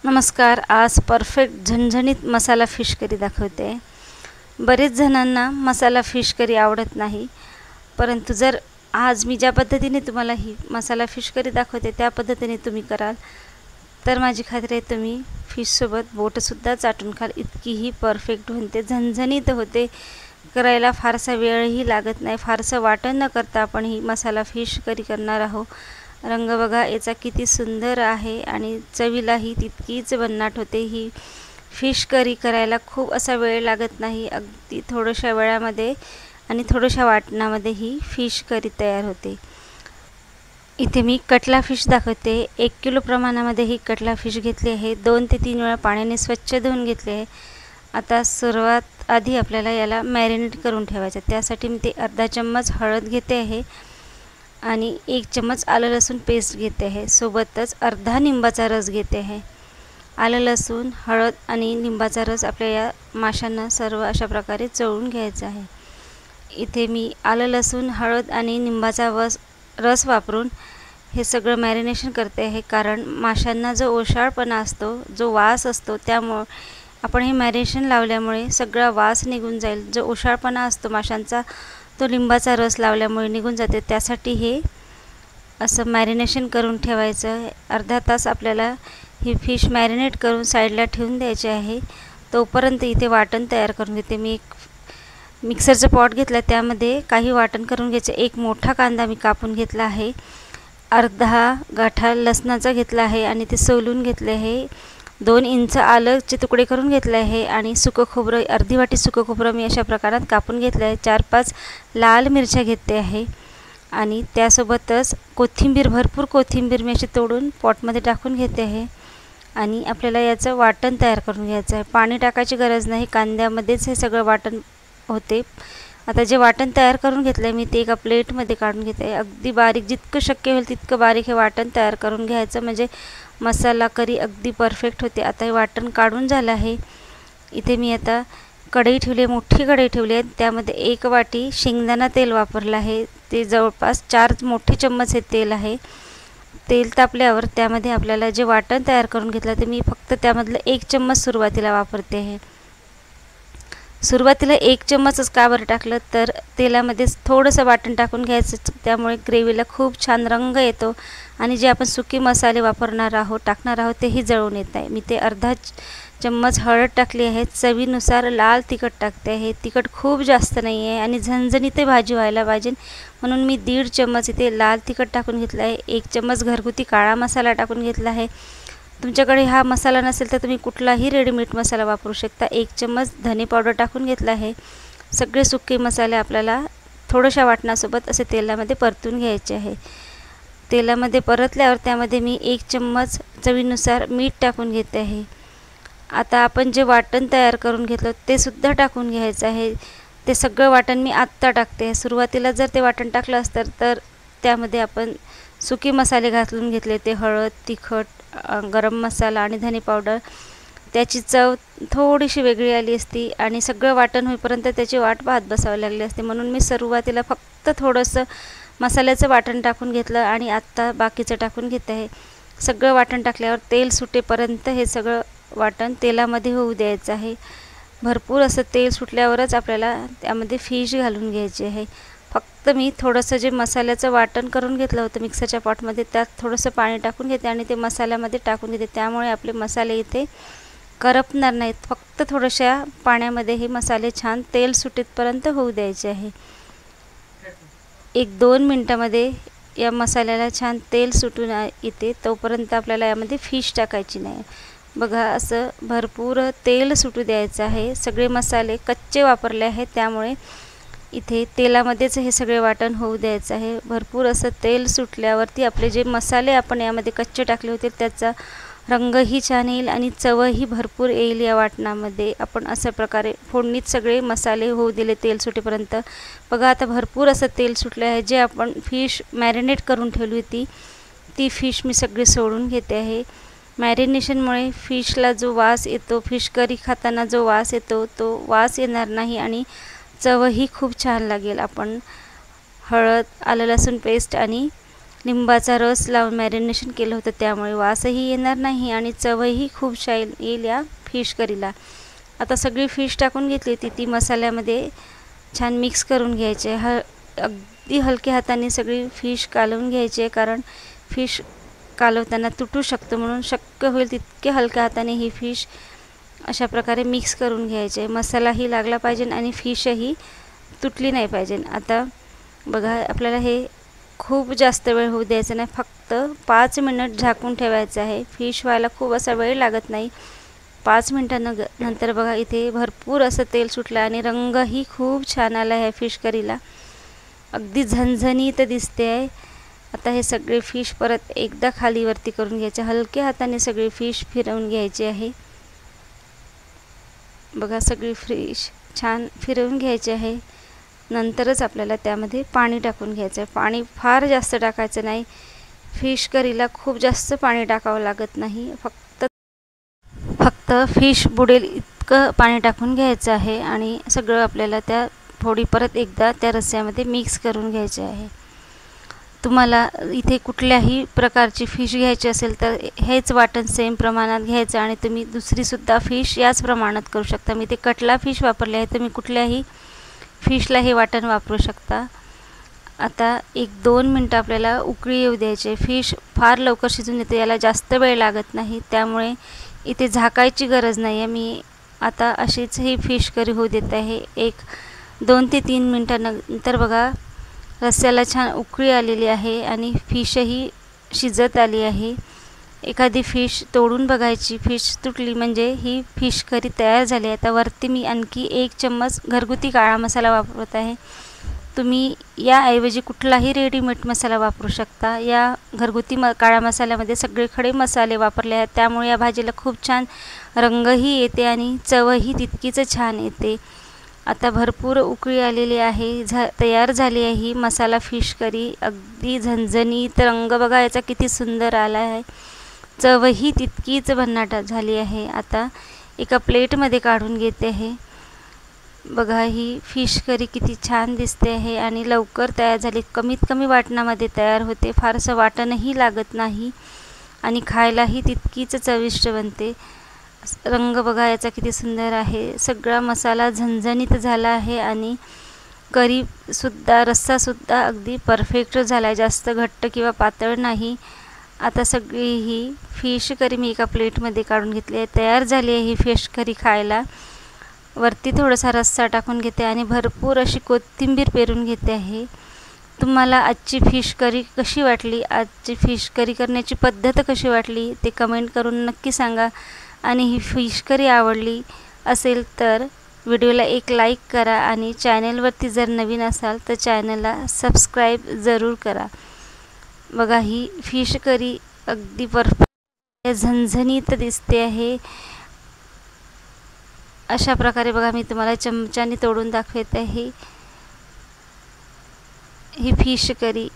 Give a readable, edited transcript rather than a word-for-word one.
नमस्कार. आज परफेक्ट झणझणीत मसाला फिश करी दाखवते. बरेच जणांना मसाला फिश करी आवडत नाही, परंतु जर आज मी ज्या पद्धतीने तुम्हाला ही मसाला फिश करी दाखवते त्या पद्धतीने तुम्ही कराल तर माझी खात्री आहे तुम्ही फिशसोबत बोटसुद्धा चाटून खाल. इतकी ही परफेक्ट होते, झणझणीत होते. करायला फारसा वेळही लागत नाही. फारसं वाटण न करता आपण ही मसाला फिश करी करणार आहोत. रंग बघा याचा किती सुंदर आहे आणि चवीलाही तितकीच भन्नाट होते. ही फिश करी करायला खूप असा वेळ लागत नाही. अगदी थोड्याशा वेळामध्ये आणि थोड्याशा वाटणामध्ये ही फिश करी तयार होते. इथे मी कटला फिश दाखवते. 1 किलो प्रमाणामध्ये ही कटला फिश घेतली आहे. 2 ते 3 वेळा पाण्याने स्वच्छ धुवून घेतले आहे. आता सर्वात आधी आपल्याला याला मॅरिनेट करून ठेवायचं. त्यासाठी मी ते अर्धा चम्मच हळद घेते आहे आणि 1 चम्मच आलं लसूण पेस्ट घेते आहे. सोबतच अर्धा लिंबाचा रस घेते आहे. आलं लसूण, हळद आणि लिंबाचा रस आपल्या या माशांना सर्व अशा प्रकारे चोळून घ्यायचा आहे. इथे मी आलं लसूण, हळद आणि लिंबाचा रस वापरून हे सगळं मॅरिनेशन करते आहे. कारण माशांना जो ओशाळपणा असतो, जो वास असतो, त्यामुळे आपण हे मॅरिनेशन लावल्यामुळे सगळा वास निघून जाईल. जो ओशाळपणा असतो माशांचा तो लिंबाचा रस लावल्यामुळे निघून जाते. त्यासाठी हे असं मॅरिनेशन करून ठेवायचं. अर्धा तास आपल्याला ही फिश मॅरिनेट करून साईडला ठेवून द्यायची आहे. तोपर्यंत इथे वाटण तयार करून घेते. मी एक मिक्सरचं पॉट घेतलं, त्यामध्ये काही वाटण करून घ्यायचं. 1 मोठा कांदा मी कापून घेतला आहे. अर्धा गाठा लसणाचा घेतला आहे आणि ते सोलून घेतले आहे. 2 इंच आलंचे तुकडे करून घेतले आहे आणि सुकं खोबरं, अर्धी वाटी सुकं खोबरं मी अशा प्रकारात कापून घेतलं आहे. 4-5 लाल मिरच्या घेते आहे आणि त्यासोबतच कोथिंबीर, भरपूर कोथिंबीर मी अशी तोडून पॉटमध्ये टाकून घेते आहे. आणि आपल्याला याचं वाटण तयार करून घ्यायचं आहे. पाणी टाकायची गरज नाही, कांद्यामध्येच हे सगळं वाटण होते. आता जे वाटण तयार करून घेतलं आहे मी ते एका प्लेटमध्ये काढून घेते आहे. अगदी बारीक, जितकं शक्य होईल तितकं बारीक हे वाटण तयार करून घ्यायचं, म्हणजे मसाला करी अगदी परफेक्ट होते. आता हे वाटण काढून झालं आहे. इथे मी आता कढई ठेवली आहे, मोठी कढई ठेवली आहे. त्यामध्ये 1 वाटी शेंगदाणा तेल वापरलं आहे. ते जवळपास 4 मोठे चम्मच हे तेल आहे. तेल तापल्यावर त्यामध्ये आपल्याला जे वाटण तयार करून घेतलं ते मी फक्त त्यामधलं 1 चम्मच सुरुवातीला वापरते आहे. सुरुवातीला 1 चम्मचच का बरं टाकलं तर तेलामध्ये थोडंसं वाटण टाकून घ्यायचं, त्यामुळे ग्रेव्हीला खूप छान रंग येतो आणि जे आपण सुके मसाले वापरणार आहोत, टाकणार आहोत, तेही जळून येत नाही. मी ते अर्धा चम्मच हळद टाकली आहे. चवीनुसार लाल तिखट टाकते आहे. तिखट खूप जास्त नाही आहे आणि झणझणीत भाजी व्हायला पाहिजे म्हणून मी 1.5 चम्मच इथे लाल तिखट टाकून घेतलं आहे. 1 चम्मच घरगुती काळा मसाला टाकून घेतला आहे. तुमच्याकडे हा मसाला नसेल तर तुम्ही कुठलाही रेडीमेड मसाला वापरू शकता. 1 चम्मच धने पावडर टाकून घेतला आहे. सगळे सुके मसाले आपल्याला थोड्याशा वाटणासोबत असे तेलामध्ये परतून घ्यायचे आहे. तेलामध्ये परतल्यावर त्यामध्ये मी 1 चम्मच चवीनुसार मीठ टाकून घेते आहे. आता आपण जे वाटण तयार करून घेतलं ते सुद्धा टाकून घ्यायचं आहे. ते सगळं वाटण मी आत्ता टाकते आहे. सुरुवातीला जर ते वाटण टाकलं असतं तर त्यामध्ये आपण सुके मसाले घालून घेतले, ते हळद, तिखट, गरम मसाला आणि धने पावडर, त्याची चव थोडीशी वेगळी आली असती आणि सगळं वाटण होईपर्यंत त्याची वाट पाहत बसावी लागली असते. म्हणून मी सुरुवातीला फक्त थोडंसं मसाल्याचं वाटण टाकून घेतलं आणि आत्ता बाकीचं टाकून घेत आहे. सगळं वाटण टाकल्यावर तेल सुटेपर्यंत हे सगळं वाटण तेलामध्ये होऊ द्यायचं आहे. भरपूर असं तेल सुटल्यावरच आपल्याला त्यामध्ये फिश घालून घ्यायची आहे. फक्त मी थोडंसं जे मसाल्याचं वाटण करून घेतलं होतं मिक्सरच्या पॉटमध्ये, त्यात थोडंसं पाणी टाकून घेते आणि ते मसाल्यामध्ये टाकून घेते. त्यामुळे आपले मसाले इथे करपणार नाहीत. फक्त थोड्याशा पाण्यामध्ये हे मसाले छान तेल सुटेपर्यंत होऊ द्यायचे आहे. 1-2 मिनटामध्ये या मसाल्याला छान तेल सुटून येते, तोपर्यंत आपल्याला यामध्ये फिश टाकायची नाही. बघा, असं भरपूर तेल सुटू द्यायचं आहे. सगळे मसाले कच्चे वापरले आहेत, त्यामुळे इथे तेलामध्येच हे सगळे वाटण होऊ द्यायचं आहे. भरपूर असं तेल सुटल्यावरती आपले जे मसाले आपण यामध्ये कच्चे टाकले होते त्याचा रंगही छान येईल आणि चवही भरपूर येईल या वाटणामध्ये. आपण अशा प्रकारे फोडणीत सगळे मसाले होऊ दिले तेल सुटेपर्यंत. बघा, आता भरपूर असं तेल सुटले आहे. जे आपण फिश मॅरिनेट करून ठेवली होती ती फिश मी सगळी सोडून घेते आहे. मॅरिनेशनमुळे फिशला जो वास येतो, फिश करी खाताना जो वास येतो तो वास येणार नाही आणि चवही खूप छान लागेल. आपण हळद, आलं लसूण पेस्ट आणि लिंबाचा रस लावून मॅरिनेशन केलं होतं, त्यामुळे वासही येणार नाही आणि चवही खूप छान येईल या फिश करीला. आता सगळी फिश टाकून घेतली ती मसाल्यामध्ये छान मिक्स करून घ्यायचे. अगदी हलक्या हाताने सगळी फिश कालवून घ्यायची, कारण फिश कालवताना तुटू शकतं, म्हणून शक्य होईल तितके हलक्या हाताने ही फिश अशा प्रकारे मिक्स करून घ्यायचे. मसालाही लागला पाहिजे आणि फिशही तुटली नाही पाहिजे. आता बघा, आपल्याला हे खूप जास्त वेळ होऊ द्यायचं नाही, फक्त 5 मिनिट झाकून ठेवायचं आहे. फिश व्हायला खूप असा वेळ लागत नाही. 5 मिनिटांनंतर बघा, इथे भरपूर असं तेल सुटलं आणि रंगही खूप छान आला आहे फिश करीला. अगदी झणझणीत दिसते आहे. आता हे सगळे फिश परत एकदा खालीवरती करून घ्यायचे. हलक्या हाताने सगळी फिश फिरवून घ्यायची आहे. बघा, सगळी फिश छान फिरवून घ्यायची आहे. नंतरच आपल्याला त्यामध्ये पाणी टाकून घ्यायचं आहे. पाणी फार जास्त टाकायचं नाही. फिश करीला खूप जास्त पाणी टाकावं लागत नाही. फक्त फिश बुडेल इतकं पाणी टाकून घ्यायचं आहे आणि सगळं आपल्याला त्या थोडी परत एकदा त्या रस्स्यामध्ये मिक्स करून घ्यायचे आहे. तुम्हाला इथे कुठल्याही प्रकारची फिश घ्यायची असेल तर हेच वाटण सेम प्रमाणात घ्यायचं आणि तुम्ही दुसरीसुद्धा फिश याच प्रमाणात करू शकता. मी ते कटला फिश वापरले आहे, तुम्ही कुठल्याही फिशला हे वाटण वापरू शकता. आता 1-2 मिनटं आपल्याला उकळी येऊ द्यायची. फिश फार लवकर शिजून येते, याला जास्त वेळ लागत नाही, त्यामुळे इथे झाकायची गरज नाही आहे. मी आता अशीच ही फिश करी होऊ देत आहे. 2 ते 3 मिनटानंतर बघा, रस्स्याला छान उकळी आलेली आहे आणि फिशही शिजत आली आहे. एखादी फिश तोडून बघायची, फिश तुटली म्हणजे ही फिश करी तयार झाली. आता वरती मी आणखी 1 चम्मच घरगुती काळा मसाला वापरत आहे. तुम्ही याऐवजी कुठलाही रेडीमेड मसाला वापरू शकता. या घरगुती काळ्या मसाल्यामध्ये सगळे खडे मसाले वापरले आहेत, त्यामुळे या भाजीला खूप छान रंगही येते आणि चवही तितकीच छान येते. आता भरपूर उकळी आलेली आहे. तयार झाली आहे ही मसाला फिश करी. अगदी झणझणीत. रंग बघा याचा किती सुंदर आला आहे. चवही तितकीच भन्नाट झाली आहे. आता एका प्लेटमध्ये काढून घेते आहे. बघा, ही फिश करी किती छान दिसते आहे आणि लवकर तयार झाली. कमीत कमी वाटणामध्ये तयार होते. फारसं वाटणही लागत नाही आणि खायलाही तितकीच चविष्ट बनते. रंग बघा याचा किती सुंदर आहे. सगळा मसाला झणझणीत झाला आहे आणि करीसुद्धा, रस्सासुद्धा अगदी परफेक्ट झाला आहे. जास्त घट्ट किंवा पातळ नाही. आता सगळी ही फिश करी मी एका प्लेटमध्ये काढून घेतली आहे. तयार झाली आहे ही फिश करी खायला. वरती थोडासा रस्सा टाकून घेते आणि भरपूर अशी कोथिंबीर पेरून घेते आहे. तुम्हाला आजची फिश करी कशी वाटली, आजची फिश करी करण्याची पद्धत कशी वाटली ते कमेंट करून नक्की सांगा. आणि ही फिश करी आवडली असेल तर व्हिडिओला एक लाईक करा आणि चॅनलवरती जर नवीन असाल तर चॅनलला सबस्क्राईब जरूर करा. बघा, ही फिश करी अगदी परफेक्ट झणझणीत दिसते आहे. अशा प्रकारे बघा, मी तुम्हाला चमच्याने तोडून दाखवत आहे. ही फिश करी